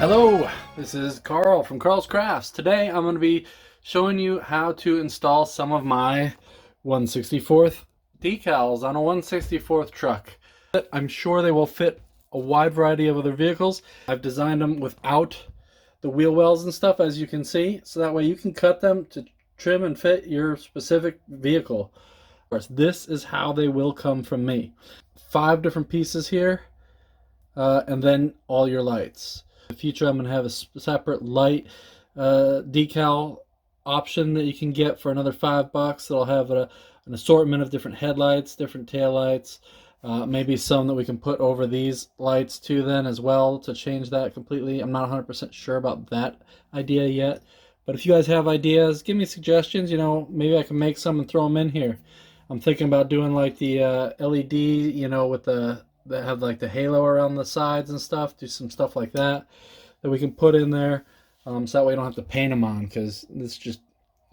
Hello, this is Karl from Karl's Krafts. Today I'm going to be showing you how to install some of my 1/64th decals on a 1/64th truck. I'm sure they will fit a wide variety of other vehicles. I've designed them without the wheel wells and stuff, as you can see, so that way you can cut them to trim and fit your specific vehicle. This is how they will come from me. 5 different pieces here, and then all your lights. In the future, I'm going to have a separate light decal option that you can get for another $5. That'll have an assortment of different headlights, different taillights, maybe some that we can put over these lights too then as well to change that completely. I'm not 100% sure about that idea yet, but if you guys have ideas, give me suggestions. You know, maybe I can make some and throw them in here. I'm thinking about doing like the LED, you know, with that have like the halo around the sides and stuff. Do some stuff like that we can put in there, so that way we don't have to paint them on, because this, just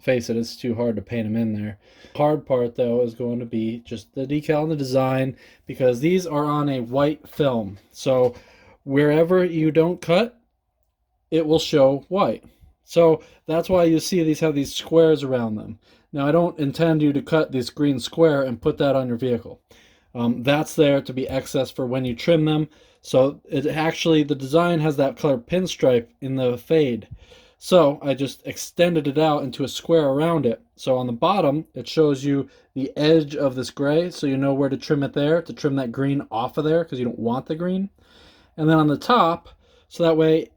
face it, it's too hard to paint them in there. The hard part though is going to be just the decal and the design, because these are on a white film, so wherever you don't cut, it will show white. So that's why you see these have these squares around them. Now, I don't intend you to cut this green square and put that on your vehicle. That's there to be excess for when you trim them. So it actually, the design has that color pinstripe in the fade. So I just extended it out into a square around it. So on the bottom, it shows you the edge of this gray, so you know where to trim it there, to trim that green off of there, because you don't want the green. And then on the top, so that way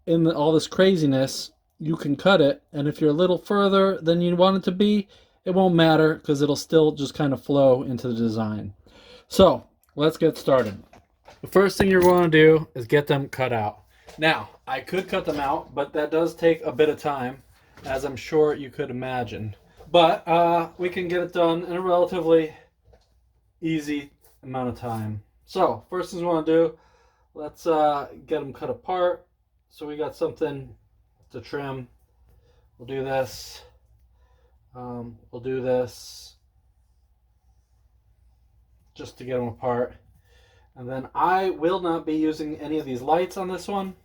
in all this craziness, you can cut it, and if you're a little further than you want it to be, it won't matter, because it'll still just kind of flow into the design. So let's get started. The first thing you're going to do is get them cut out. Now, I could cut them out, but that does take a bit of time, as I'm sure you could imagine. But we can get it done in a relatively easy amount of time. So first thing we want to do, let's get them cut apart. So we got something to trim. We'll do this. We'll do this just to get them apart. And then I will not be using any of these lights on this one.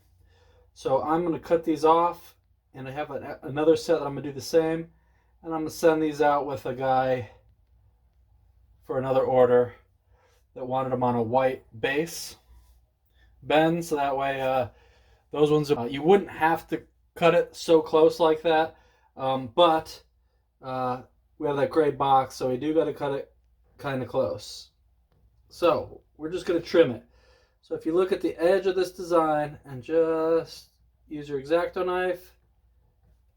So I'm going to cut these off, and I have another set that I'm going to do the same. And I'm going to send these out with a guy for another order that wanted them on a white base bend, so that way those ones, you wouldn't have to cut it so close like that, but we have that gray box, so we do got to cut it kind of close. So we're just going to trim it. So if you look at the edge of this design and just use your X-Acto knife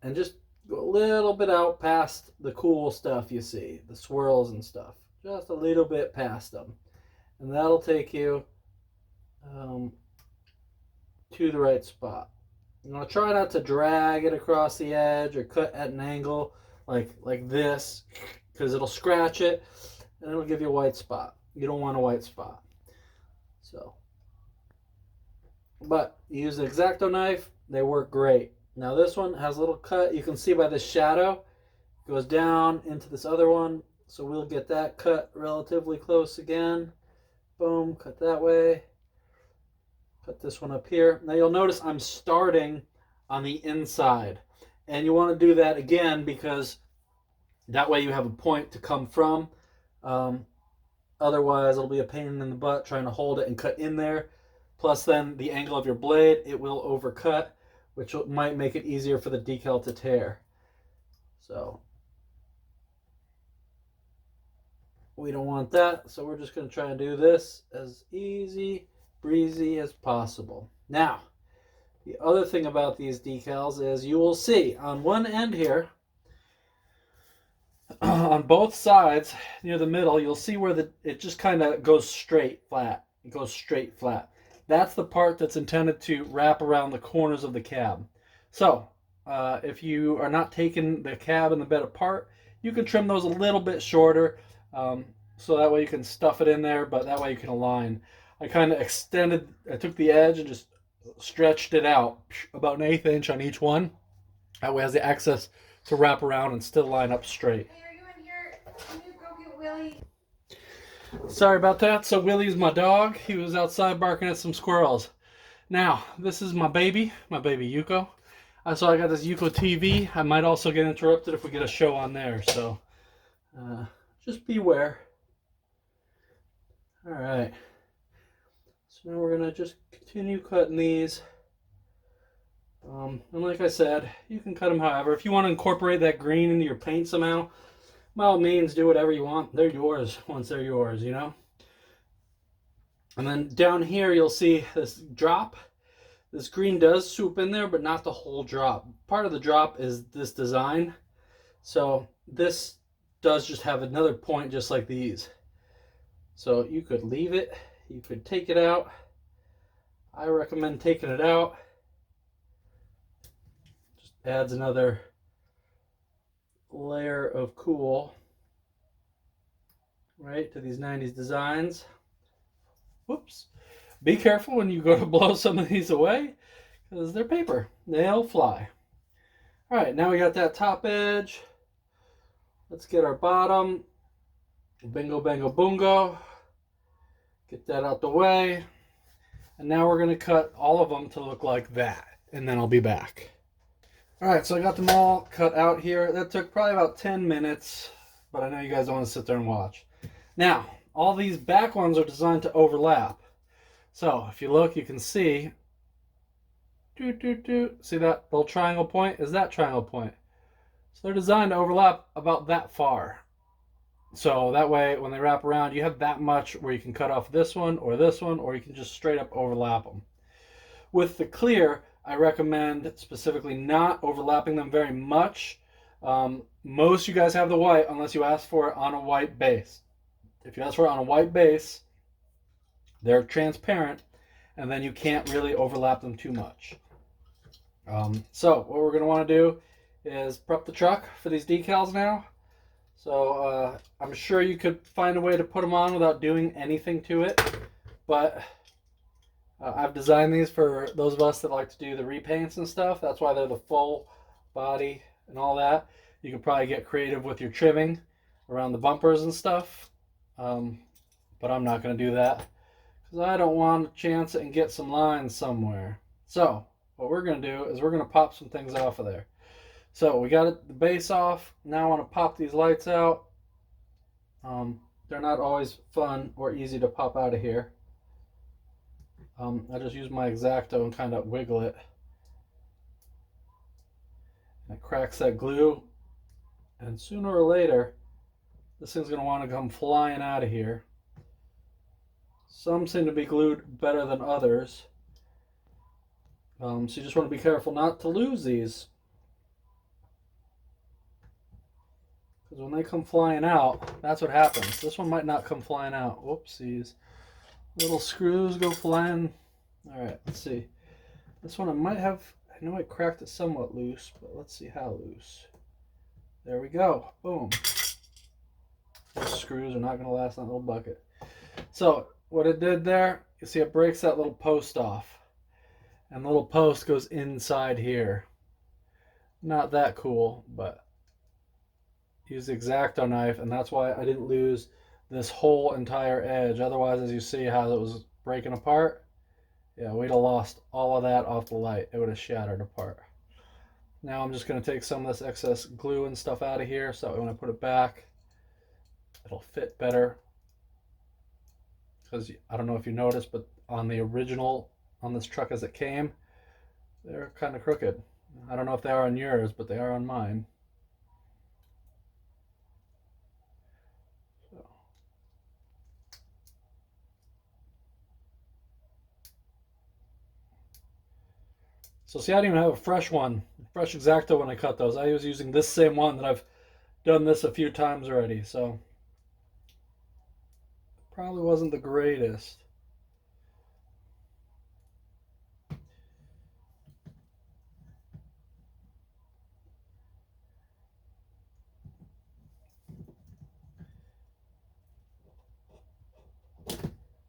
and just go a little bit out past the cool stuff you see, the swirls and stuff, just a little bit past them, and that'll take you to the right spot. You want to try not to drag it across the edge or cut at an angle like this, because it'll scratch it and it'll give you a white spot. You don't want a white spot. So, but you use an X-Acto knife, they work great. Now this one has a little cut. You can see by the shadow, it goes down into this other one. So we'll get that cut relatively close again. Boom, cut that way. Put this one up here. Now you'll notice I'm starting on the inside, and you want to do that again because that way you have a point to come from. Otherwise it'll be a pain in the butt trying to hold it and cut in there. Plus then the angle of your blade, it will overcut, which might make it easier for the decal to tear. So we don't want that, so we're just going to try and do this as easy breezy as possible. Now, the other thing about these decals is you will see on one end here, on both sides near the middle, you'll see where it just kind of goes straight flat. It goes straight flat. That's the part that's intended to wrap around the corners of the cab. So if you are not taking the cab and the bed apart, you can trim those a little bit shorter, so that way you can stuff it in there, but that way you can align. I kind of extended, I took the edge and just stretched it out about an 1/8 inch on each one. That way it has the access to wrap around and still line up straight. Hey, are you in here? Can you go get Willie? Sorry about that. So Willie's my dog. He was outside barking at some squirrels. Now, this is my baby Yuko. So I got this Yuko TV. I might also get interrupted if we get a show on there, so just beware. All right. So now we're gonna just continue cutting these. And like I said, you can cut them however. If you want to incorporate that green into your paint somehow, by all means, do whatever you want. They're yours once they're yours, you know? And then down here, you'll see this drop. This green does swoop in there, but not the whole drop. Part of the drop is this design. So this does just have another point just like these. So you could leave it, you could take it out. I recommend taking it out. Just adds another layer of cool, right, to these 90s designs. Whoops. Be careful when you go to blow some of these away, because they're paper. They'll fly. All right, now we got that top edge. Let's get our bottom. Bingo, bango, boongo. Get that out the way. And now we're going to cut all of them to look like that. And then I'll be back. All right, so I got them all cut out here. That took probably about 10 minutes, but I know you guys don't want to sit there and watch. Now, all these back ones are designed to overlap. So if you look, you can see, see that little triangle point is that triangle point. So they're designed to overlap about that far. So that way, when they wrap around, you have that much where you can cut off this one, or you can just straight up overlap them. With the clear, I recommend specifically not overlapping them very much. Most you guys have the white unless you ask for it on a white base. If you ask for it on a white base, they're transparent, and then you can't really overlap them too much. So what we're going to want to do is prep the truck for these decals now. So I'm sure you could find a way to put them on without doing anything to it, but I've designed these for those of us that like to do the repaints and stuff. That's why they're the full body and all that. You could probably get creative with your trimming around the bumpers and stuff, but I'm not going to do that because I don't want to chance it and get some lines somewhere. So what we're going to do is we're going to pop some things off of there. So we got the base off. Now I want to pop these lights out. They're not always fun or easy to pop out of here. I just use my X-Acto and kind of wiggle it. And it cracks that glue. And sooner or later, this thing's going to want to come flying out of here. Some seem to be glued better than others. So you just want to be careful not to lose these. Because when they come flying out, that's what happens. This one might not come flying out. Whoopsies. Little screws go flying. All right, let's see. This one I might have, I know I cracked it somewhat loose, but let's see how loose. There we go. Boom. Those screws are not going to last in that little bucket. So what it did there, you see it breaks that little post off. And the little post goes inside here. Not that cool, but use the X-Acto knife, and that's why I didn't lose this whole entire edge. Otherwise, as you see how it was breaking apart, yeah, we'd have lost all of that off the light. It would have shattered apart. Now I'm just going to take some of this excess glue and stuff out of here so that when I put it back, it'll fit better. Because I don't know if you noticed, but on the original, on this truck as it came, they're kind of crooked. I don't know if they are on yours, but they are on mine. So see, I didn't even have a fresh one, fresh X-Acto when I cut those. I was using this same one that I've done this a few times already, so probably wasn't the greatest.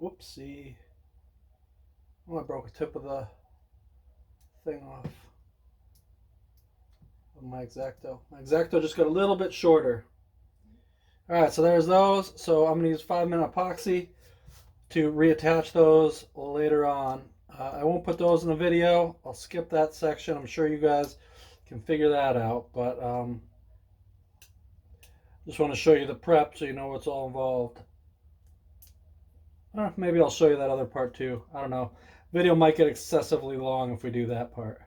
Whoopsie. Oh, I broke a tip of the thing off of my X-Acto. My X-Acto just got a little bit shorter. Alright, so there's those. So I'm going to use 5-minute epoxy to reattach those later on. I won't put those in the video. I'll skip that section. I'm sure you guys can figure that out. But just want to show you the prep so you know what's all involved. Maybe I'll show you that other part too. I don't know. Video might get excessively long if we do that part.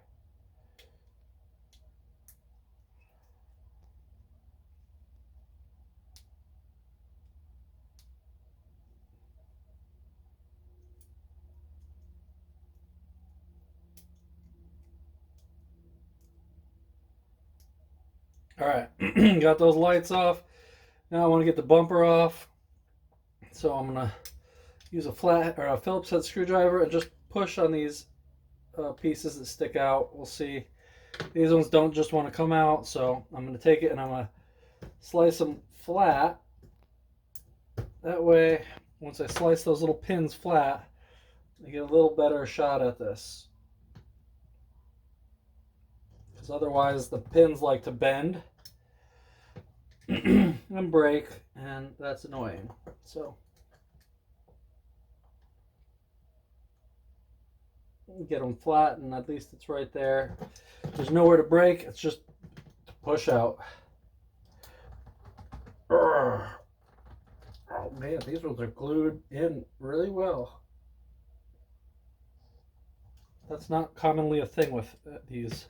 All right, got those lights off. Now I want to get the bumper off. So I'm gonna use a flat or a Phillips head screwdriver and just push on these pieces that stick out. We'll see. These ones don't just want to come out, so I'm gonna take it and I'm gonna slice them flat. That way, once I slice those little pins flat, I get a little better shot at this. Because otherwise the pins like to bend and break, and that's annoying. So get them flat, and at least it's right there. There's nowhere to break, it's just to push out. Oh man, these ones are glued in really well. That's not commonly a thing with these.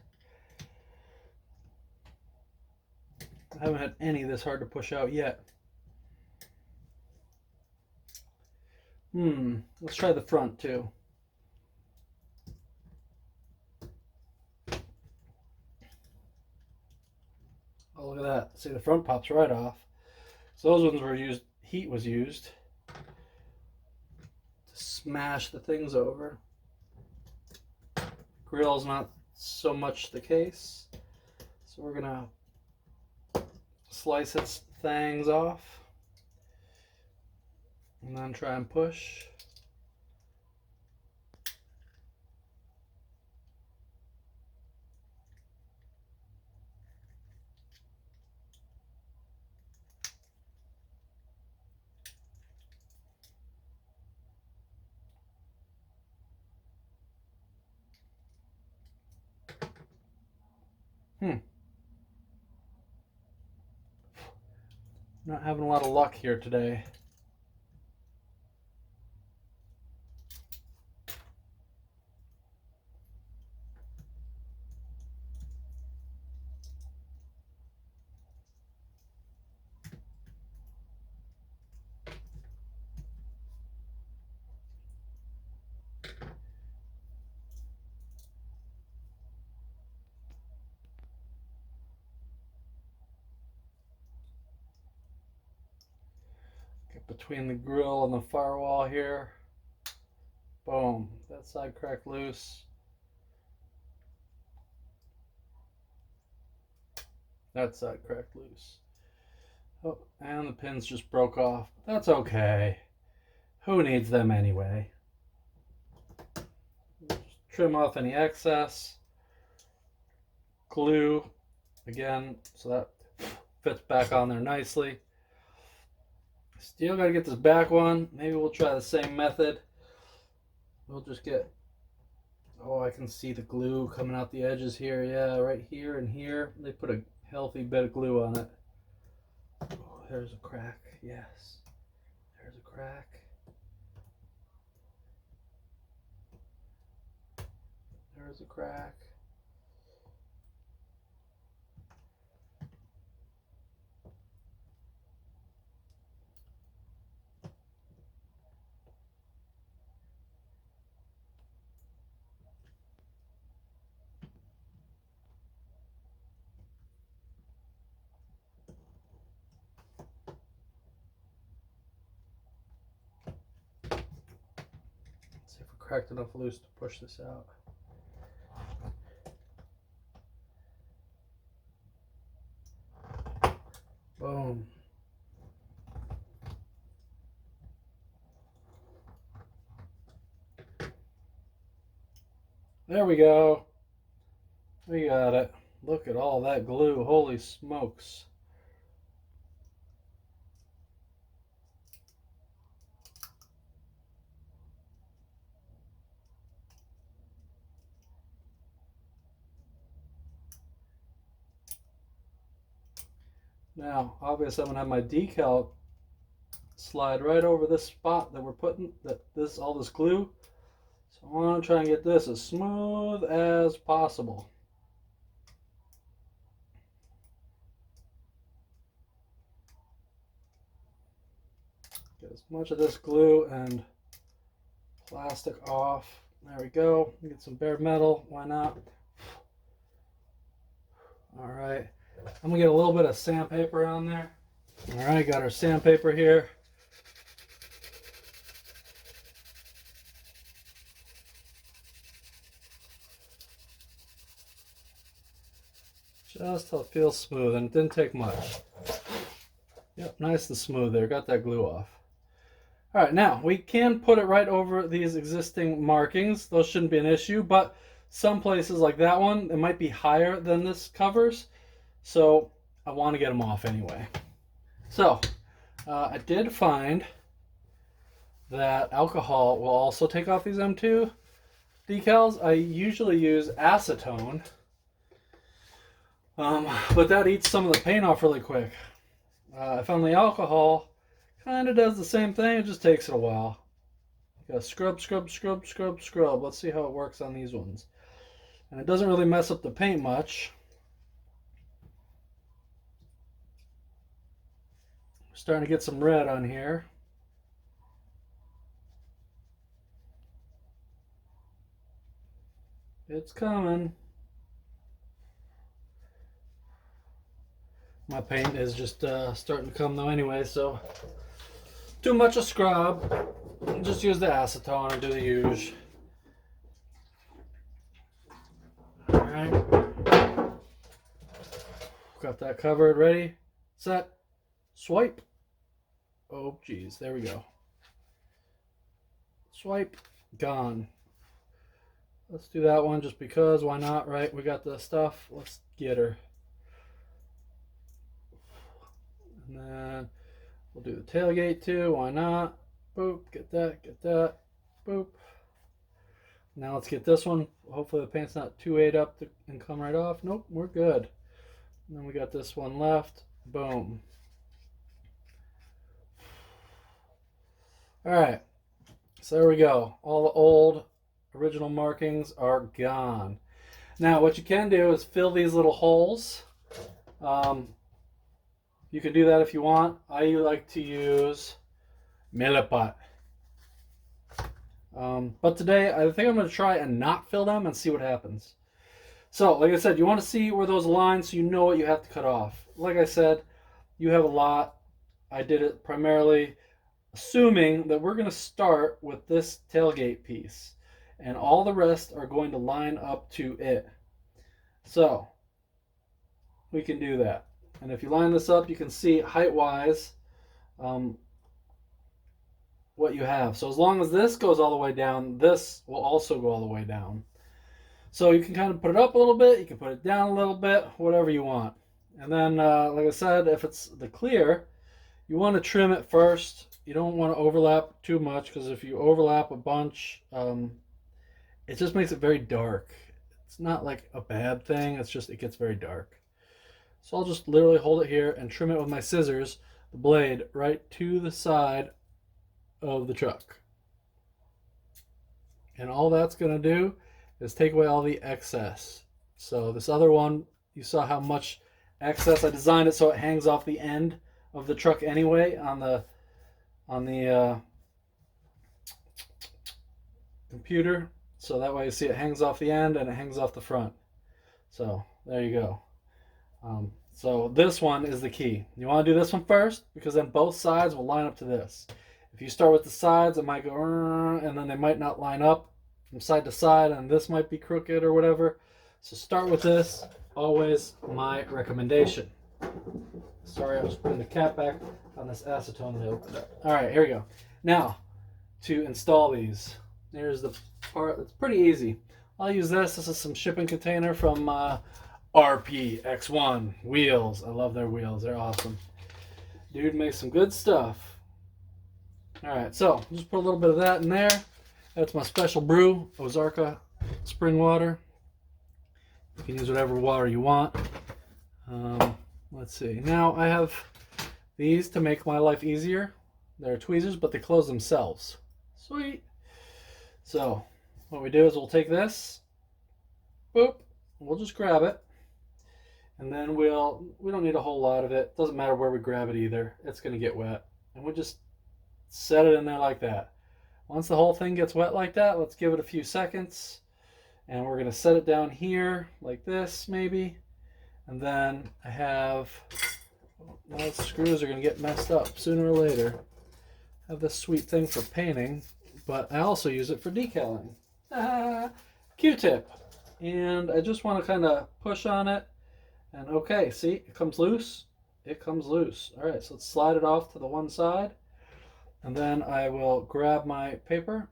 I haven't had any this hard to push out yet. Let's try the front too. Oh, look at that. See, the front pops right off. So those ones were used, heat was used to smash the things over. Grill's not so much the case. So we're gonna slice its fangs off and then try and push. Not having a lot of luck here today. Get between the grill and the firewall here. Boom, that side cracked loose. That side cracked loose. Oh, and the pins just broke off. That's okay. Who needs them anyway? Just trim off any excess. Glue again so that fits back on there nicely. Still gotta get this back one. Maybe we'll try the same method. We'll just get, oh, I can see the glue coming out the edges here. Yeah, right here and here. They put a healthy bit of glue on it. Oh, there's a crack. Yes. There's a crack. There's a crack. Let's see if we cracked enough loose to push this out. Boom. There we go. We got it. Look at all that glue. Holy smokes. Now, obviously, I'm gonna have my decal slide right over this spot that we're putting all this glue. So I want to try and get this as smooth as possible. Get as much of this glue and plastic off. There we go. Get some bare metal. Why not? All right. I'm gonna get a little bit of sandpaper on there. All right, got our sandpaper here. Just till it feels smooth, and it didn't take much. Yep, nice and smooth there. Got that glue off. All right, now we can put it right over these existing markings. Those shouldn't be an issue, but some places like that one, it might be higher than this covers. So I want to get them off anyway. So I did find that alcohol will also take off these M2 decals. I usually use acetone. But that eats some of the paint off really quick. I found the alcohol kind of does the same thing, it just takes it a while. You gotta scrub, scrub, scrub, scrub, scrub. Let's see how it works on these ones. And it doesn't really mess up the paint much. We're starting to get some red on here. It's coming. My paint is just starting to come though anyway, so too much a scrub. Just use the acetone and do the usual. Alright. Got that covered, ready, set, swipe. Oh geez, there we go. Swipe, gone. Let's do that one just because, why not, right? We got the stuff, let's get her. And then we'll do the tailgate too, why not? Boop, get that, boop. Now let's get this one. Hopefully the paint's not too ate up and come right off. Nope, we're good. And then we got this one left, boom. All right, so there we go. All the old original markings are gone. Now what you can do is fill these little holes. You can do that if you want. I like to use Milliput. But today I think I'm going to try and not fill them and see what happens. So like I said, you want to see where those lines so you know what you have to cut off. Like I said, you have a lot. I did it primarily assuming that we're going to start with this tailgate piece and all the rest are going to line up to it. So we can do that. And if you line this up, you can see height-wise what you have. So as long as this goes all the way down, this will also go all the way down. So you can kind of put it up a little bit, you can put it down a little bit, whatever you want. And then, like I said, if it's the clear, you want to trim it first. You don't want to overlap too much, because if you overlap a bunch, it just makes it very dark. It's not like a bad thing, it's just it gets very dark. So I'll just literally hold it here and trim it with my scissors, the blade, right to the side of the truck. And all that's going to do is take away all the excess. So this other one, you saw how much excess. I designed it so it hangs off the end of the truck anyway on the computer. So that way you see it hangs off the end and it hangs off the front. So there you go. So this one is the key. You want to do this one first because then both sides will line up to this. If you start with the sides, it might go and then they might not line up from side to side and this might be crooked or whatever. So start with this, always my recommendation. Sorry, I was putting the cap back on this acetone that I opened up. All right, here we go. Now, to install these, here's the part that's pretty easy. I'll use this. This is some shipping container from RPX1 wheels. I love their wheels. They're awesome. Dude makes some good stuff. All right, so just put a little bit of that in there. That's my special brew, Ozarka spring water. You can use whatever water you want. Let's see. Now I have these to make my life easier. They're tweezers, but they close themselves. Sweet. So what we do is we'll take this, boop, we'll just grab it, and then we don't need a whole lot of it. Doesn't matter where we grab it either. It's going to get wet. And we'll just set it in there like that. Once the whole thing gets wet like that, let's give it a few seconds. And we're going to set it down here like this maybe. And then I have, those screws are going to get messed up sooner or later. I have this sweet thing for painting, but I also use it for decaling. Q-tip. And I just want to kind of push on it. And okay, see, it comes loose. It comes loose. All right, so let's slide it off to the one side. And then I will grab my paper.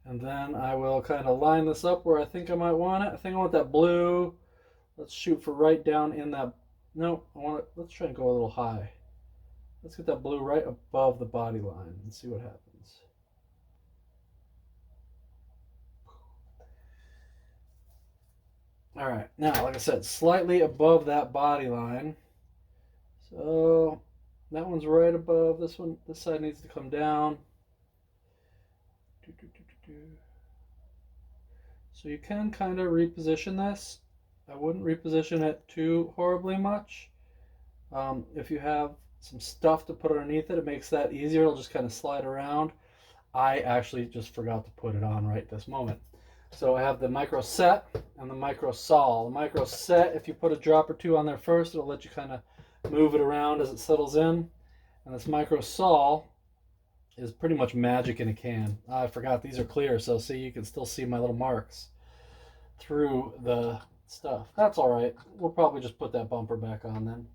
And then I will kind of line this up where I think I might want it. I think I want that blue. Let's shoot for right down in that. No, I want it. Let's try and go a little high. Let's get that blue right above the body line and see what happens. All right, now, like I said, slightly above that body line. So that one's right above this one. This side needs to come down. So you can kind of reposition this. I wouldn't reposition it too horribly much. If you have some stuff to put underneath it, it makes that easier. It'll just kind of slide around. I actually just forgot to put it on right this moment. So I have the micro set and the micro sol. The micro set, if you put a drop or two on there first, it'll let you kind of move it around as it settles in. And this micro sol is pretty much magic in a can. I forgot these are clear, so see, you can still see my little marks through the stuff. That's all right. We'll probably just put that bumper back on then.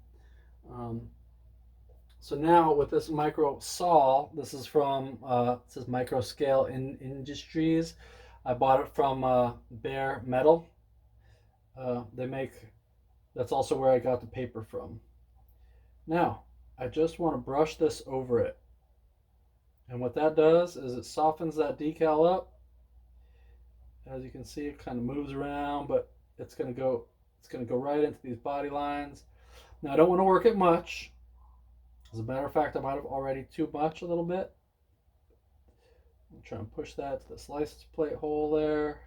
So now with this micro sol, this is from, it says Micro Scale Industries. I bought it from Bare Metal. That's also where I got the paper from. Now, I just want to brush this over it. And what that does is it softens that decal up. As you can see, it kind of moves around, but it's going to go right into these body lines. Now, I don't want to work it much. As a matter of fact, I might have already too much a little bit. I'm trying to push that to this license plate hole there.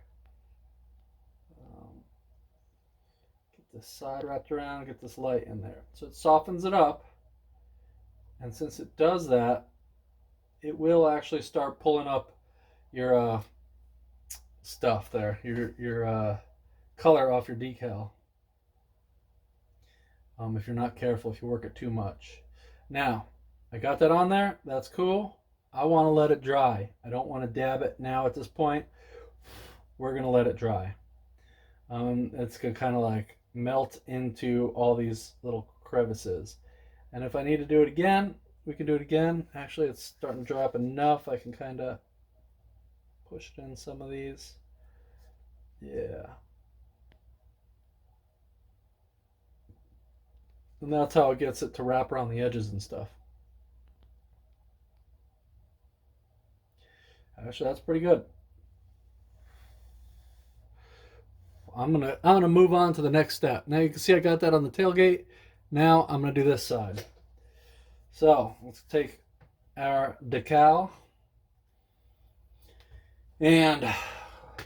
Get this side wrapped around, get this light in there. So it softens it up. And since it does that, it will actually start pulling up your stuff there, your color off your decal. If you're not careful, if you work it too much. Now, I got that on there. That's cool. I want to let it dry. I don't want to dab it now at this point. We're going to let it dry. It's going to kind of like melt into all these little crevices. And if I need to do it again, we can do it again. Actually, it's starting to dry up enough. I can kind of push it in some of these. Yeah. And that's how it gets it to wrap around the edges and stuff. Actually, that's pretty good. I'm gonna move on to the next step. Now you can see I got that on the tailgate. Now I'm gonna do this side. So let's take our decal, and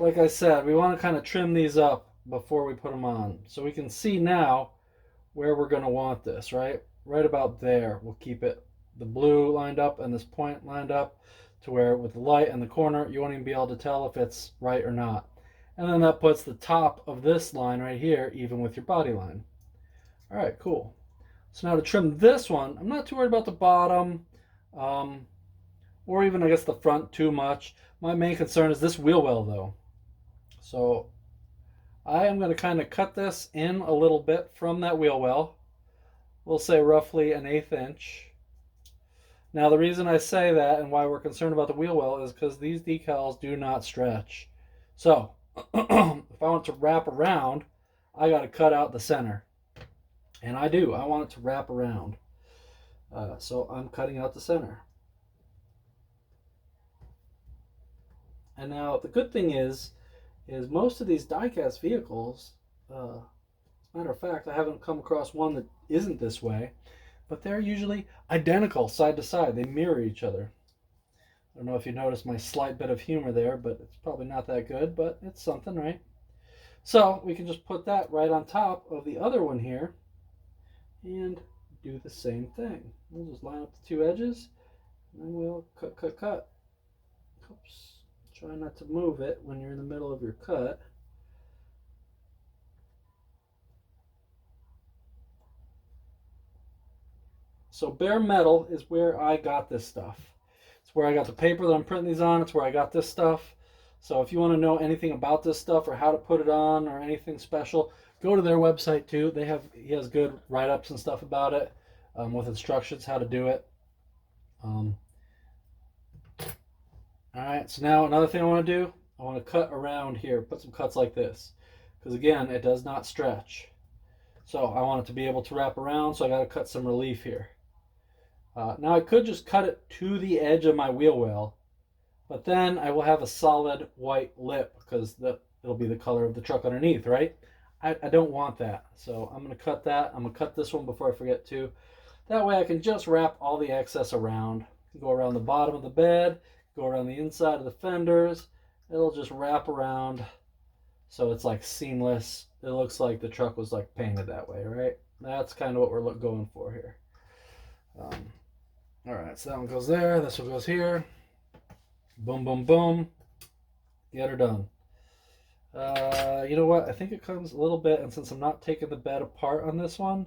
like I said, we want to kind of trim these up before we put them on, so we can see now where we're going to want this, right about there. We'll keep it, the blue lined up and this point lined up to where with the light and the corner you won't even be able to tell if it's right or not. And then that puts the top of this line right here even with your body line. All right, cool. So now to trim this one, I'm not too worried about the bottom or even I guess the front too much. My main concern is this wheel well though. So I am going to kind of cut this in a little bit from that wheel well. We'll say roughly 1/8 inch. Now the reason I say that and why we're concerned about the wheel well is because these decals do not stretch. So if I want to wrap around, I got to cut out the center. And I do. I want it to wrap around. So I'm cutting out the center. And now the good thing is most of these die-cast vehicles Matter of fact, I haven't come across one that isn't this way, but they're usually identical side to side. They mirror each other. I don't know if you noticed my slight bit of humor there, but it's probably not that good, but it's something, right? So we can just put that right on top of the other one here and do the same thing. We'll just line up the two edges and then we'll cut, cut, cut. Oops. Try not to move it when you're in the middle of your cut. So bare metal is where I got this stuff. It's where I got the paper that I'm printing these on. It's where I got this stuff. So if you want to know anything about this stuff or how to put it on or anything special, go to their website too. He has good write-ups and stuff about it with instructions how to do it. All right, so now another thing I want to do, I want to cut around here, put some cuts like this. Because again, it does not stretch. So I want it to be able to wrap around, so I got to cut some relief here. Now I could just cut it to the edge of my wheel well, but then I will have a solid white lip because it'll be the color of the truck underneath, right? I don't want that. So I'm going to cut that. I'm going to cut this one before I forget to. That way I can just wrap all the excess around. Go around the bottom of the bed, go around the inside of the fenders. It'll just wrap around so it's like seamless. It looks like the truck was like painted that way, right? That's kind of what we're going for here. All right, so that one goes there. This one goes here. Boom, boom, boom. Get her done. You know what? I think it comes a little bit, and since I'm not taking the bed apart on this one,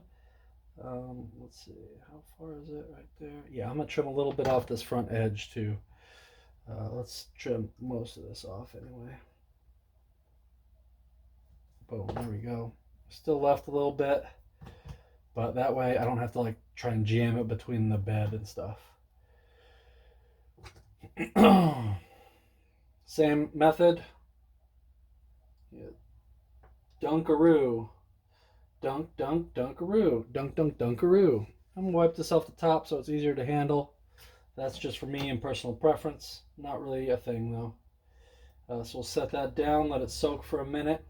let's see, how far is it right there? Yeah, I'm gonna trim a little bit off this front edge too. Let's trim most of this off anyway. Boom, there we go. Still left a little bit, but that way I don't have to like try and jam it between the bed and stuff. Same method. Yeah. Dunkaroo. Dunk, dunk, dunkaroo. Dunk, dunk, dunkaroo. I'm going to wipe this off the top so it's easier to handle. That's just for me and personal preference. Not really a thing though. So we'll set that down, let it soak for a minute.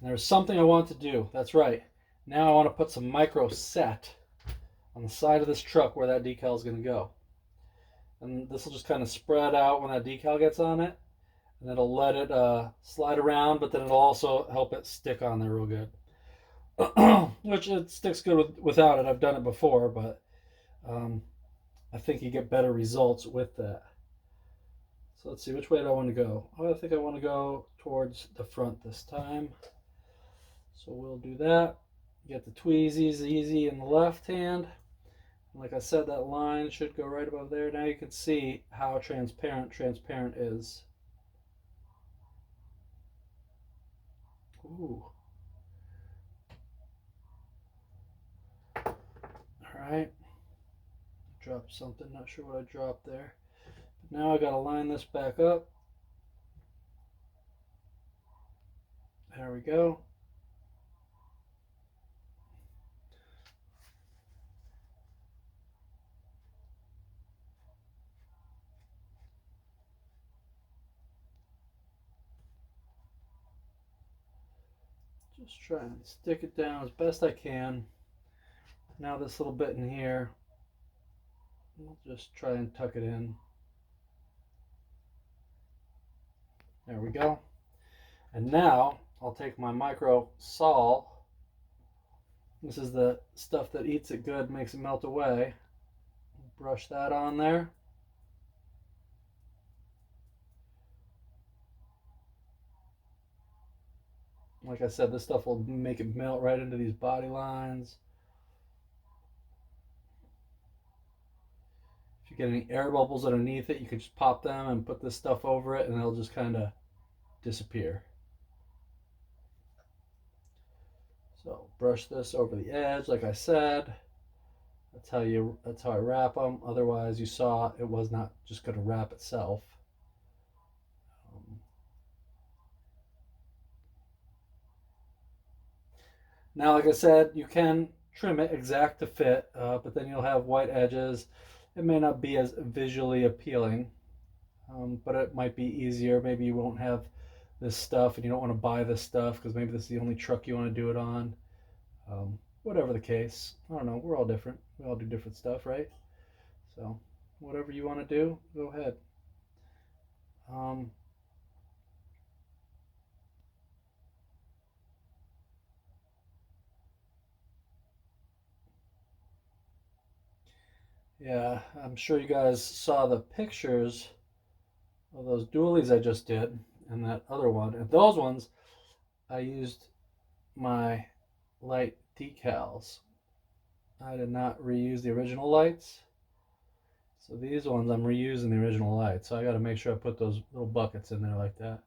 There's something I want to do. That's right. Now I want to put some micro set on the side of this truck where that decal is going to go. And this will just kind of spread out when that decal gets on it. And it'll let it slide around, but then it'll also help it stick on there real good. Which it sticks good without it. I've done it before, but I think you get better results with that. So let's see, which way do I want to go? Oh, I think I want to go towards the front this time. So we'll do that. Get the tweezies easy in the left hand. And like I said, that line should go right above there. Now you can see how transparent is. Ooh. Alright. Dropped something, not sure what I dropped there. But now I gotta line this back up. There we go. Just try and stick it down as best I can. Now this little bit in here, I'll just try and tuck it in. There we go. And now I'll take my micro sol. This is the stuff that eats it good, makes it melt away. Brush that on there. Like I said, this stuff will make it melt right into these body lines. If you get any air bubbles underneath it, you can just pop them and put this stuff over it and it'll just kind of disappear. So brush this over the edge, like I said. That's how I wrap them. Otherwise, you saw it was not just going to wrap itself. Now, like I said, you can trim it exact to fit, but then you'll have white edges. It may not be as visually appealing, but it might be easier. Maybe you won't have this stuff and you don't want to buy this stuff because maybe this is the only truck you want to do it on. Whatever the case, I don't know. We're all different. We all do different stuff, right? So, whatever you want to do, go ahead. Um, yeah, I'm sure you guys saw the pictures of those dualies I just did and that other one. And those ones, I used my light decals. I did not reuse the original lights. So these ones, I'm reusing the original lights. So I got to make sure I put those little buckets in there like that.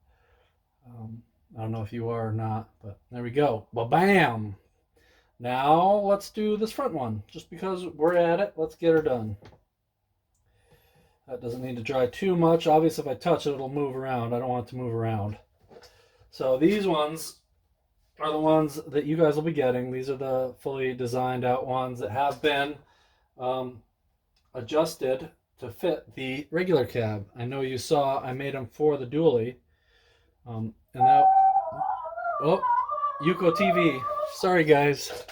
I don't know if you are or not, but there we go. Ba-bam! Now let's do this front one. Just because we're at it, let's get her done. That doesn't need to dry too much. Obviously, if I touch it, it'll move around. I don't want it to move around. So these ones are the ones that you guys will be getting. These are the fully designed out ones that have been adjusted to fit the regular cab. I know you saw I made them for the dually. And that... Oh, Yuko TV. Sorry, guys.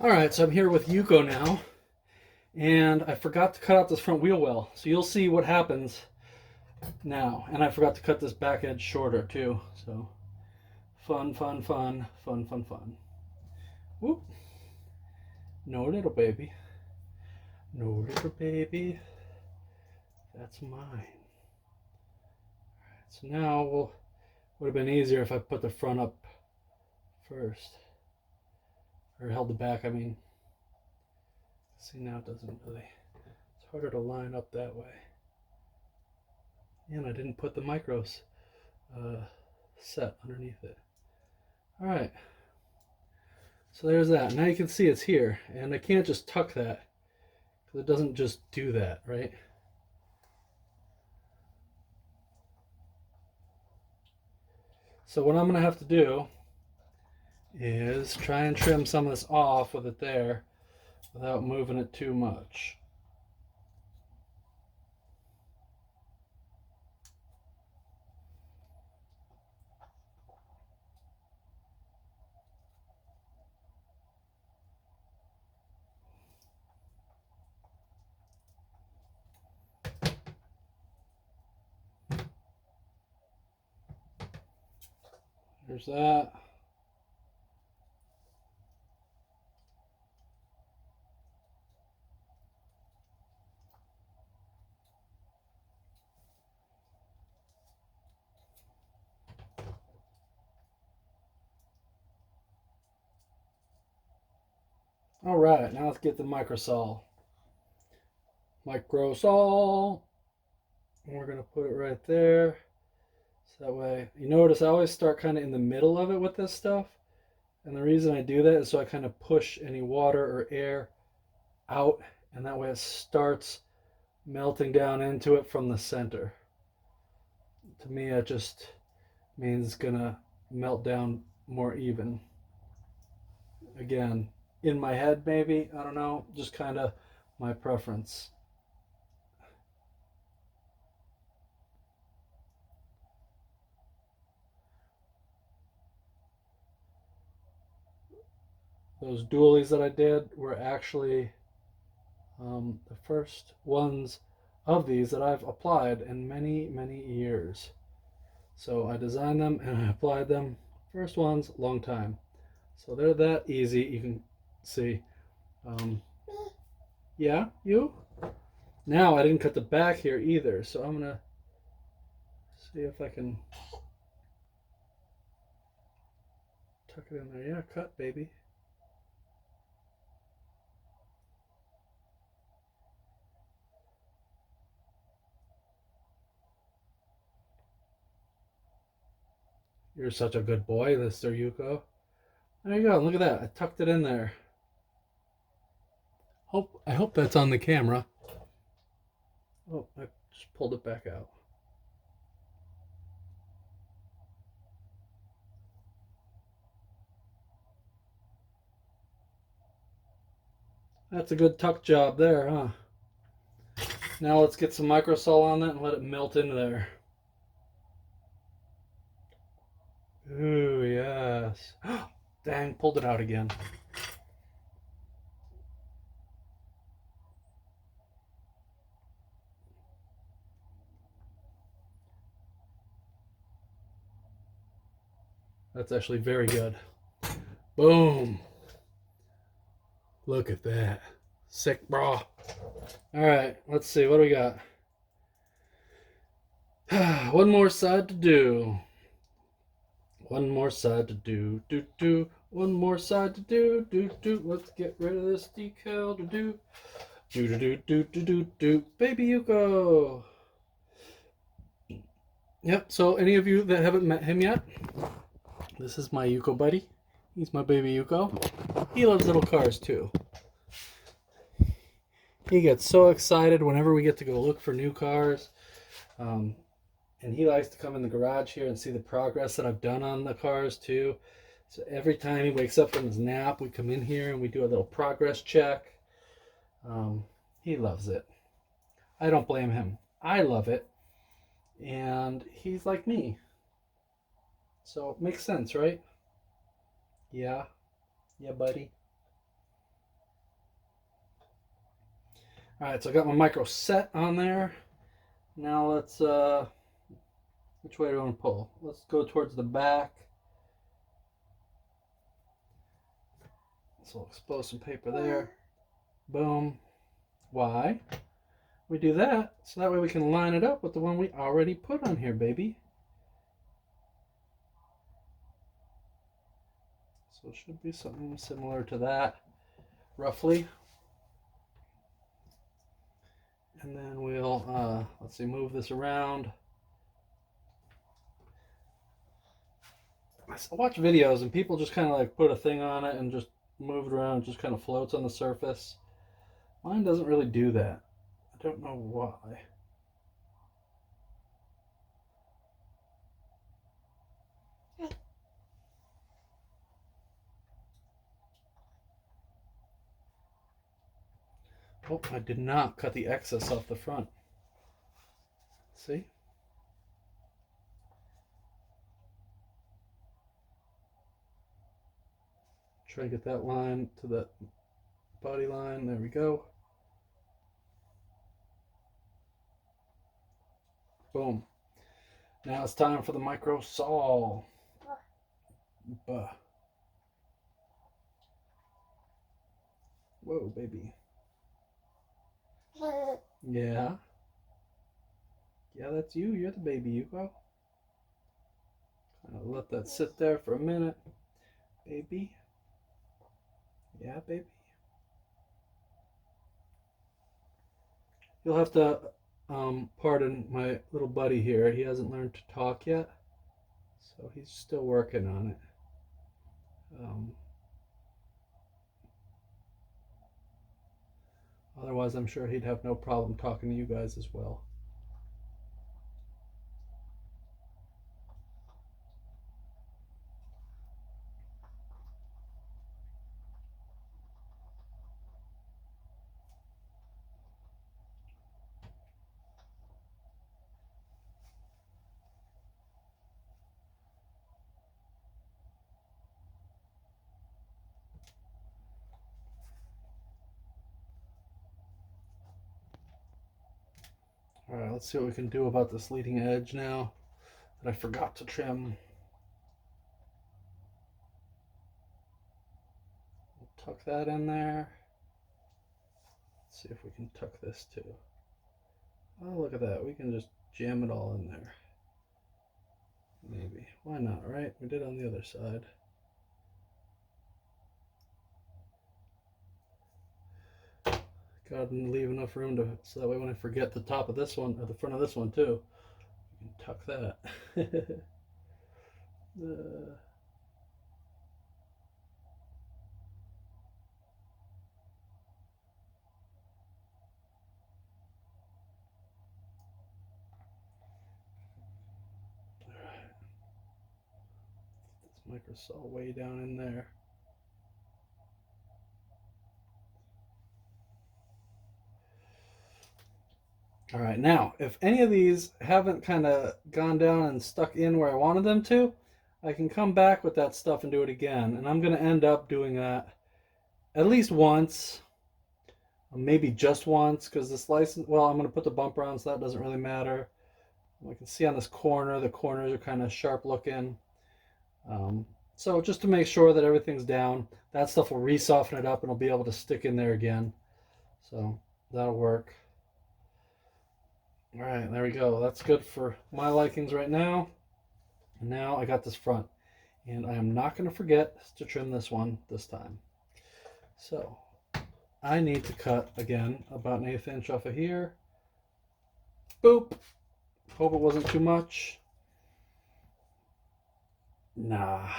All right, so I'm here with Yuko now. And I forgot to cut out this front wheel well. So you'll see what happens now. And I forgot to cut this back edge shorter too. So fun, fun, fun, fun, fun, fun. Whoop. No little baby. No little baby. That's mine. All right, so now would have been easier if I put the front up first. Or held the back, I mean. See, now it doesn't really, it's harder to line up that way. And I didn't put the micros set underneath it. All right, so there's that. Now you can see it's here, and I can't just tuck that because it doesn't just do that, right? So what I'm gonna have to do is try and trim some of this off with it there without moving it too much. There's that. All right, now let's get the microsol. Microsol. And we're gonna put it right there. So that way, you notice I always start kind of in the middle of it with this stuff. And the reason I do that is so I kind of push any water or air out, and that way it starts melting down into it from the center. To me, that just means it's gonna melt down more even. Again, in my head maybe, I don't know, just kind of my preference. Those dualies that I did were actually the first ones of these that I've applied in many, many years. So I designed them and I applied them. First ones, long time. So they're that easy, you can see. Yeah, you? Now I didn't cut the back here either, so I'm gonna see if I can tuck it in there. Yeah, cut, baby. You're such a good boy, Mr. Yuko. There you go. Look at that. I tucked it in there. I hope that's on the camera. Oh, I just pulled it back out. That's a good tuck job there, huh? Now let's get some microsol on that and let it melt into there. Ooh, yes. Dang, pulled it out again. That's actually very good. Boom. Look at that. Sick, bra. All right, let's see. What do we got? One more side to do. One more side to do. Do. One more side to do. Let's get rid of this decal to do. Do. Baby Yuko. Yep, so any of you that haven't met him yet, this is my Yuko buddy. He's my baby Yuko. He loves little cars too. He gets so excited whenever we get to go look for new cars. And he likes to come in the garage here and see the progress that I've done on the cars too. So every time he wakes up from his nap, we come in here and we do a little progress check. He loves it. I don't blame him. I love it. And he's like me. So it makes sense, right? Yeah. Yeah, buddy. All right, so I got my micro set on there. Now let's, which way do I want to pull? Let's go towards the back. So we'll expose some paper there. Boom. Why? We do that so that way we can line it up with the one we already put on here, baby. So it should be something similar to that, roughly. And then we'll, let's see, move this around. I watch videos and people just kind of like put a thing on it and just move it around, just kind of floats on the surface. Mine doesn't really do that. I don't know why. Oh, I did not cut the excess off the front. See? Try to get that line to the body line. There we go. Boom. Now it's time for the micro saw. Whoa, baby. Yeah. Yeah, that's you. You're the baby, Yuko. I'll let that sit there for a minute. Baby. Yeah, baby. You'll have to pardon my little buddy here. He hasn't learned to talk yet, so he's still working on it. Otherwise, I'm sure he'd have no problem talking to you guys as well. All right, let's see what we can do about this leading edge now that I forgot to trim. We'll tuck that in there. Let's see if we can tuck this too. Oh, look at that. We can just jam it all in there. Maybe. Why not, right? We did on the other side. Gotta leave enough room to, so that way when I forget the top of this one, or the front of this one too, you can tuck that. This micro saw way down in there. All right, now, if any of these haven't kind of gone down and stuck in where I wanted them to, I can come back with that stuff and do it again. And I'm going to end up doing that at least once, maybe just once, because this license, well, I'm going to put the bumper on, so that doesn't really matter. I can see on this corner, the corners are kind of sharp looking. So just to make sure that everything's down, that stuff will re-soften it up and it'll be able to stick in there again. So that'll work. All right, there we go. That's good for my likings right now. And now I got this front, and I am not going to forget to trim this one this time. So I need to cut again about 1/8 inch off of here. Boop. Hope it wasn't too much. Nah.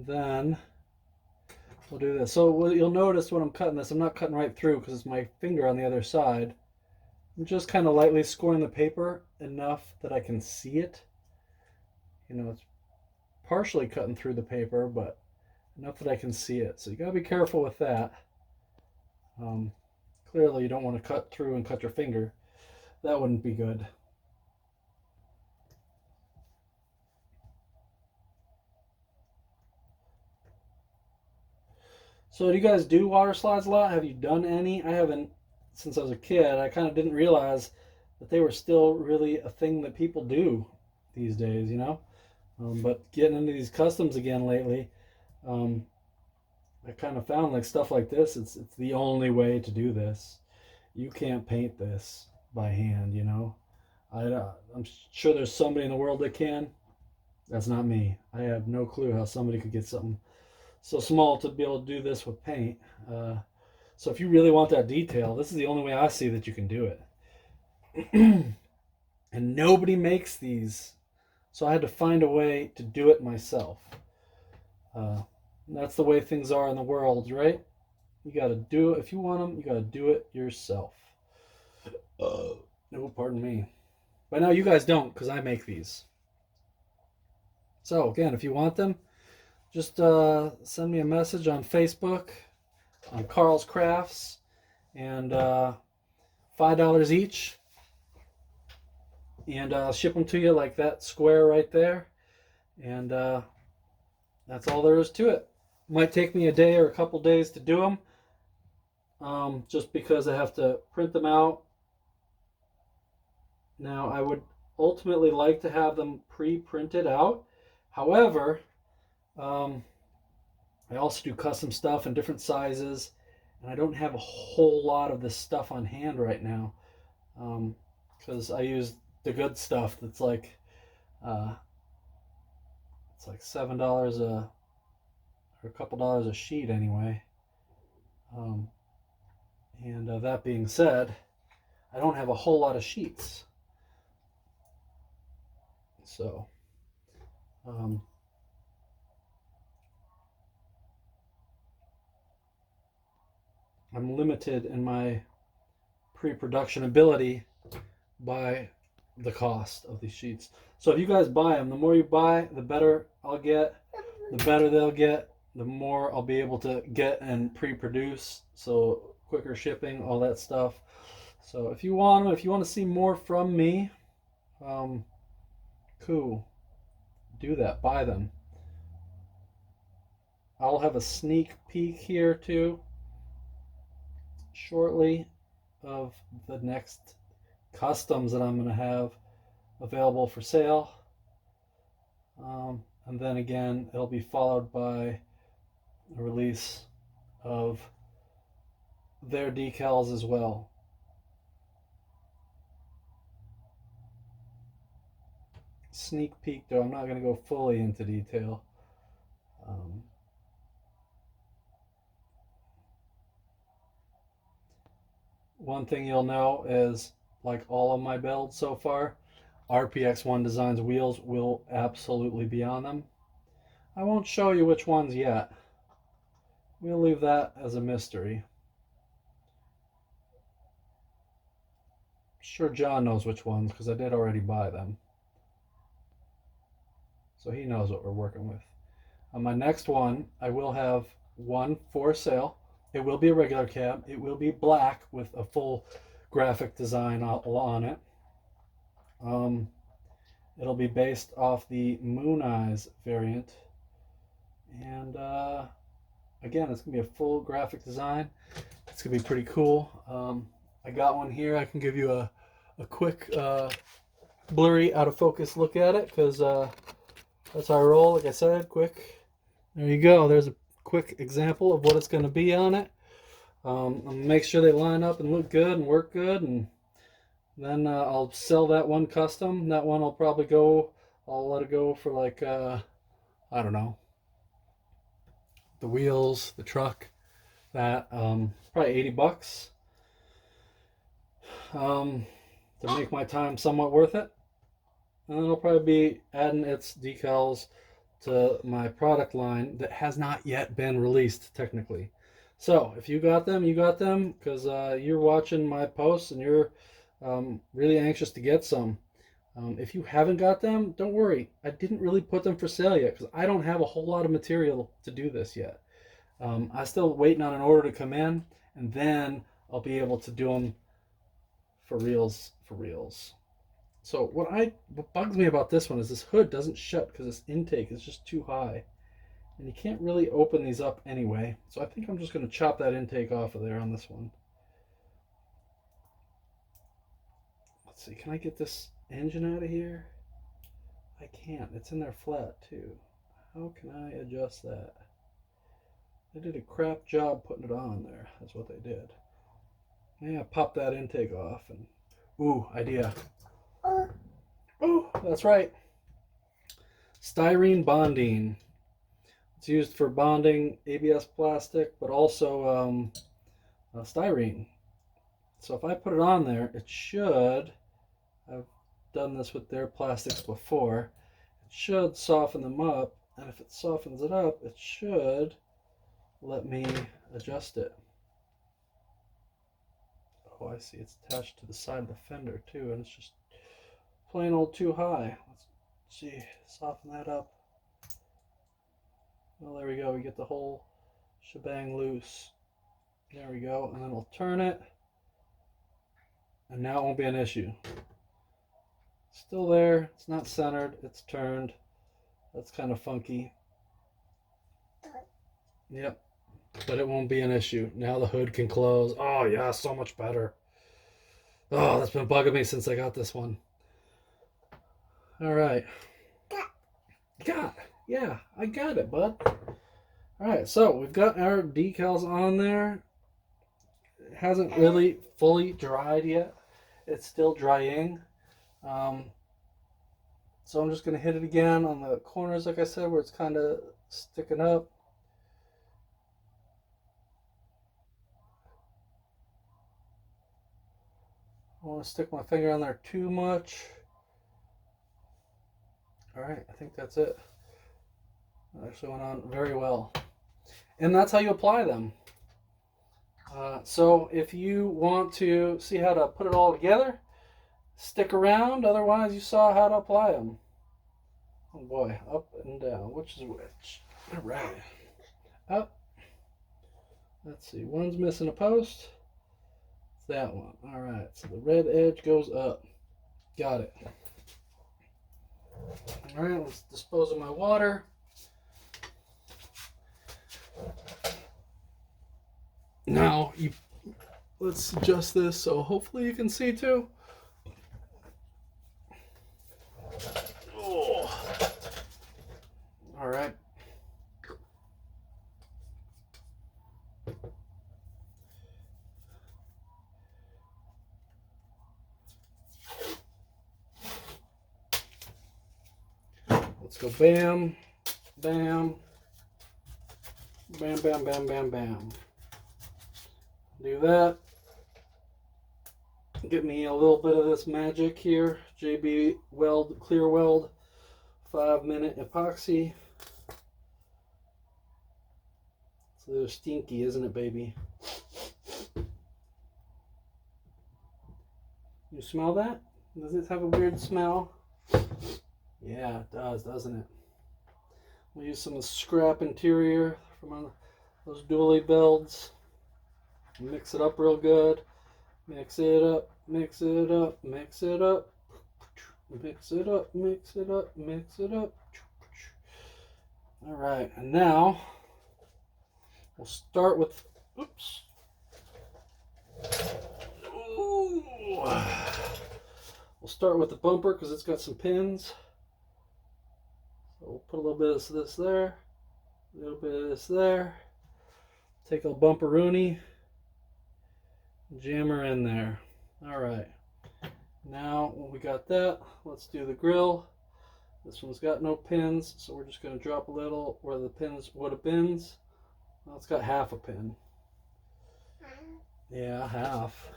Then we'll do this. So what you'll notice when I'm cutting this, I'm not cutting right through because it's my finger on the other side. I'm just kind of lightly scoring the paper enough that I can see it. You know, it's partially cutting through the paper, but enough that I can see it. So you gotta be careful with that. Clearly you don't want to cut through and cut your finger. That wouldn't be good. So do you guys do water slides a lot? Have you done any? I haven't since I was a kid. I kind of didn't realize that they were still really a thing that people do these days, you know? But getting into these customs again lately, I kind of found like stuff like this, it's the only way to do this. You can't paint this by hand, you know? I'm sure there's somebody in the world that can. That's not me. I have no clue how somebody could get something so small to be able to do this with paint. So if you really want that detail, this is the only way I see that you can do it. And nobody makes these, so I had to find a way to do it myself. That's the way things are in the world, right? You got to do it if you want them. You got to do it yourself. Oh, pardon me. But now you guys don't, because I make these. So again, if you want them, just send me a message on Facebook on Karl's Krafts, and $5 each, and I'll ship them to you like that square right there. And that's all there is to it. Might take me a day or a couple days to do them, just because I have to print them out. Now I would ultimately like to have them pre-printed out. However, I also do custom stuff in different sizes, and I don't have a whole lot of this stuff on hand right now, because I use the good stuff that's like it's like $7 or a couple dollars a sheet anyway. And that being said, I don't have a whole lot of sheets, so I'm limited in my pre-production ability by the cost of these sheets. So if you guys buy them, the more you buy, the better I'll get, the better they'll get, the more I'll be able to get and pre-produce, so quicker shipping, all that stuff. So if you want them, if you want to see more from me, cool, do that, buy them. I'll have a sneak peek here too shortly of the next customs that I'm going to have available for sale. And then again, it'll be followed by a release of their decals as well. Sneak peek though, I'm not going to go fully into detail. One thing you'll know is, like all of my builds so far, RPX1 Designs wheels will absolutely be on them. I won't show you which ones yet. We'll leave that as a mystery. Sure, John knows which ones because I did already buy them. So he knows what we're working with. On my next one, I will have one for sale. It will be a regular cab. It will be black with a full graphic design on it. It'll be based off the Moon Eyes variant. And again, it's going to be a full graphic design. It's going to be pretty cool. I got one here. I can give you a quick blurry out of focus look at it because that's how I roll. Like I said, quick. There you go. There's a quick example of what it's going to be on it. I'll make sure they line up and look good and work good, and then I'll sell that one custom. That one I'll probably go, I'll let it go for like, I don't know, the wheels, the truck, that, probably 80 bucks to make my time somewhat worth it. And then I'll probably be adding its decals to my product line that has not yet been released technically. So if you got them, you got them because you're watching my posts and you're really anxious to get some. If you haven't got them, don't worry. I didn't really put them for sale yet because I don't have a whole lot of material to do this yet. I'm still waiting on an order to come in, and then I'll be able to do them for reals. So what bugs me about this one is this hood doesn't shut because this intake is just too high. And you can't really open these up anyway. So I think I'm just going to chop that intake off of there on this one. Let's see, can I get this engine out of here? I can't. It's in there flat too. How can I adjust that? They did a crap job putting it on there. That's what they did. Yeah, pop that intake off and ooh, idea. Oh, that's right. Styrene bonding. It's used for bonding ABS plastic, but also styrene. So if I put it on there, it should, I've done this with their plastics before, it should soften them up, and if it softens it up, it should let me adjust it. Oh, I see, it's attached to the side of the fender too, and it's just plain old too high. Let's see, soften that up. Well, there we go. We get the whole shebang loose. There we go. And then we'll turn it. And now it won't be an issue. Still there. It's not centered. It's turned. That's kind of funky. Yep. But it won't be an issue. Now the hood can close. Oh, yeah. So much better. Oh, that's been bugging me since I got this one. All right. Got. Yeah, I got it, bud. All right, so we've got our decals on there. It hasn't really fully dried yet. It's still drying. So I'm just going to hit it again on the corners, like I said, where it's kind of sticking up. I don't want to stick my finger on there too much. All right, I think that's it. That actually went on very well. And that's how you apply them. So if you want to see how to put it all together, stick around. Otherwise, you saw how to apply them. Oh boy, up and down. Which is which? All right. Up. Let's see. One's missing a post. It's that one. All right. So the red edge goes up. Got it. All right. Let's dispose of my water. Now let's adjust this so hopefully you can see too. Oh. All right. Let's go bam, bam, bam, bam, bam, bam, bam. Do that. Get me a little bit of this magic here. JB Weld, Clear Weld, 5-minute epoxy. It's a little stinky, isn't it, baby? You smell that? Does it have a weird smell? Yeah, it does, doesn't it? We'll use some of the scrap interior from those dually builds. Mix it up real good. Mix it up, mix it up, mix it up. Mix it up, mix it up, mix it up. All right, and now we'll start with, oops. Ooh. We'll start with the bumper because it's got some pins. So we'll put a little bit of this there, a little bit of this there. Take a bumperoonie, jam her in there. All right. Now when we got that, let's do the grill. This one's got no pins, so we're just going to drop a little where the pins would have been. Well, it's got half a pin. Yeah, half.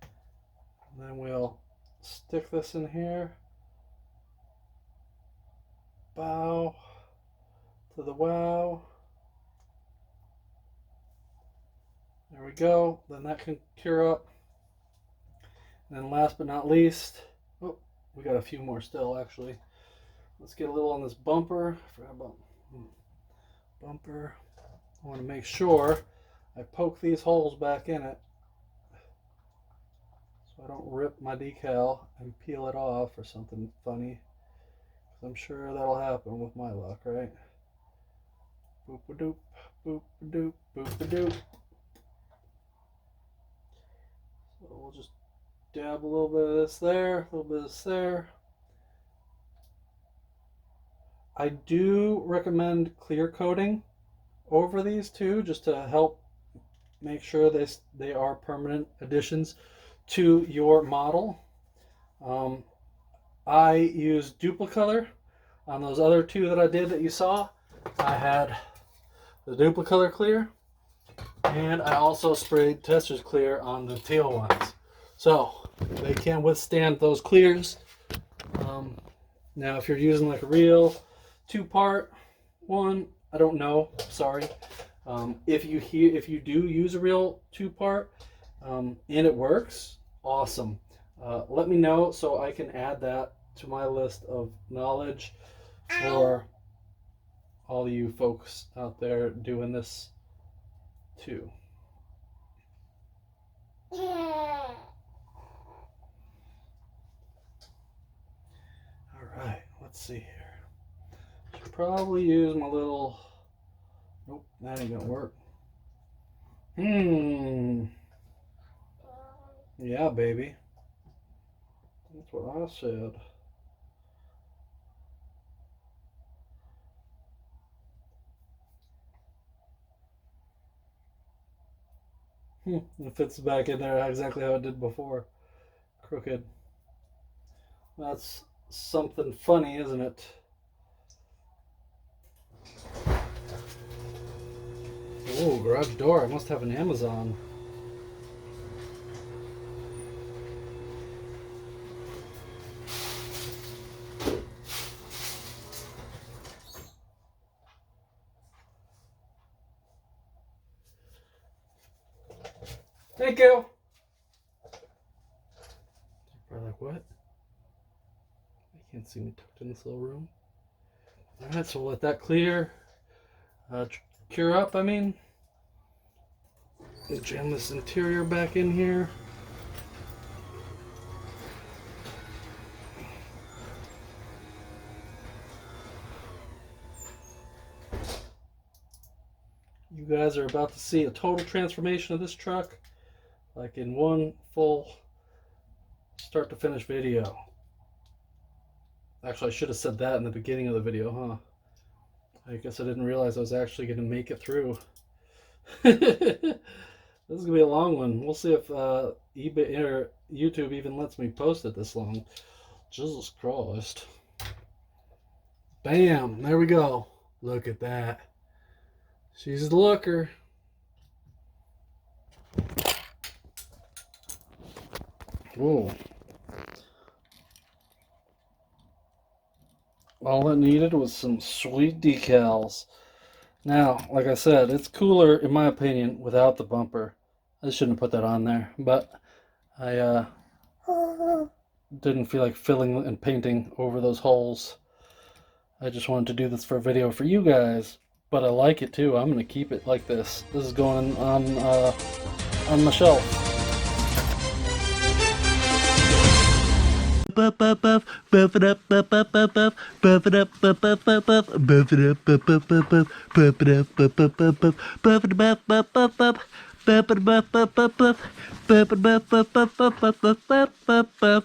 And then we'll stick this in here. Bow to the wow. There we go. Then that can cure up. And then last but not least, oh, we got a few more still actually. Let's get a little on this bumper. I forgot about bumper. I want to make sure I poke these holes back in it so I don't rip my decal and peel it off or something funny. I'm sure that'll happen with my luck, right? Boop-a-doop, boop-a-doop, boop-a-doop. So we'll just dab a little bit of this there, a little bit of this there. I do recommend clear coating over these two just to help make sure they are permanent additions to your model. I used Duplicolor on those other two that I did that you saw. I had the Duplicolor clear, and I also sprayed Testors clear on the teal ones, so they can withstand those clears. Now if you're using like a real two-part one, I don't know, sorry. If you do use a real two-part and it works, awesome. Let me know so I can add that to my list of knowledge for all you folks out there doing this too. All right, let's see here. Should probably use my little, nope, that ain't gonna work. Yeah, baby. That's what I said. It fits back in there exactly how it did before. Crooked. That's something funny, isn't it? Oh, garage door. I must have an Amazon. Thank you. Probably like, what? You can't see me tucked in this little room. Alright, so we'll let that clear. Cure up, I mean. Jam this interior back in here. You guys are about to see a total transformation of this truck, like in one full start to finish video. Actually, I should have said that in the beginning of the video, huh? I guess I didn't realize I was actually going to make it through. This is going to be a long one. We'll see if eBay or YouTube even lets me post it this long. Jesus Christ. Bam! There we go. Look at that. She's the looker. Whoa. All it needed was some sweet decals. Now, like I said, it's cooler, in my opinion, without the bumper. I shouldn't have put that on there, but I didn't feel like filling and painting over those holes. I just wanted to do this for a video for you guys, but I like it too. I'm gonna keep it like this. This is going on my shelf. Buff it up, buff it up, buff it up, buff it up, buff it up, buff it up, buff it up, buff it up, buff it up, buff it up, buff it up, buff it up, buff it up, buff it up, buff it up, buff it up, buff it up, buff it up, buff it up, buff